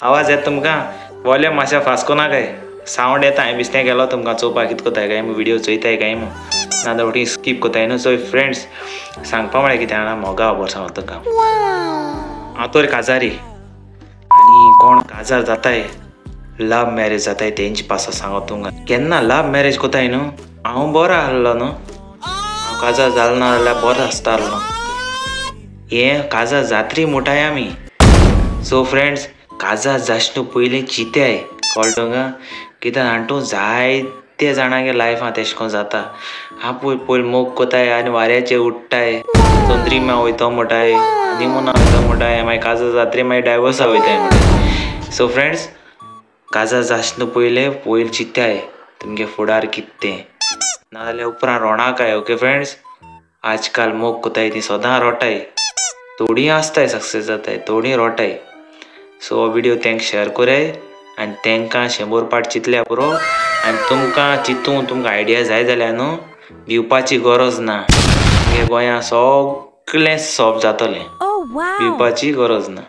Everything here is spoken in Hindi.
आवाज येता तुमकां वॉल्यूम मातशें फास्ट कोना काय सावंड येता हांवें बिस्तें गेलो तुमकां चोवपाक कितें कोताय काय व्हिडिओ चोयताय काय ना जाल्यार स्कीप कोताय न्हू. सो फ्रेंड्स सांगपा म्हळ्यार कितें जाणा मोगा खबर सांगता तुका हांव तर काजारी आनी कोण काजार जाताय लव मॅरेज जाताय तेंची पासा सांगता तुमकां केन्ना लव मॅरेज कोताय न्हू हांव बरो आहलो न्हू हांव काजार जालो ना जाल्यार बरो आसतालो हें काजार जात्री मुठाय आमी. सो फ्रेंड्स काजार जाचनू पयलीं चिंताय कळ्ळें तुमकां कित्याक जाणटू जायते जाणांगे लायफांत तेशें कोन्न जाता आपूण पयलीं मोग कोताय आनी वाऱ्याचेर उडटाय चंद्रिमा वयतो म्हणटाय हनीमुना वयतो म्हणटाय मागीर काजार जात्री मागीर डायवोर्सा वयताय म्हणटाय. सो फ्रेंड्स काजार जाचनू पयलीं चिंताय तुमगे फुडार कितें तें नाजाल्यार उपरांत रोणाकाय. ओके फ्रेंड्स आजकाल मोग कोताय ती सदां रोटाय थोडीं आसताय सक्सेस जाताय थोडीं रोटाय. सो हो व्हिडिओ तांकां शेअर कोराय आनी तांकां 100 पाट चिंतल्या पुरो आनी तुमकां चिंतून तुमकां आयडिया जाय जाल्यार न्हू भिवपाची गरज ना हे गोंयां सगळें सॉल्व जातलें भिवपाची गरज ना.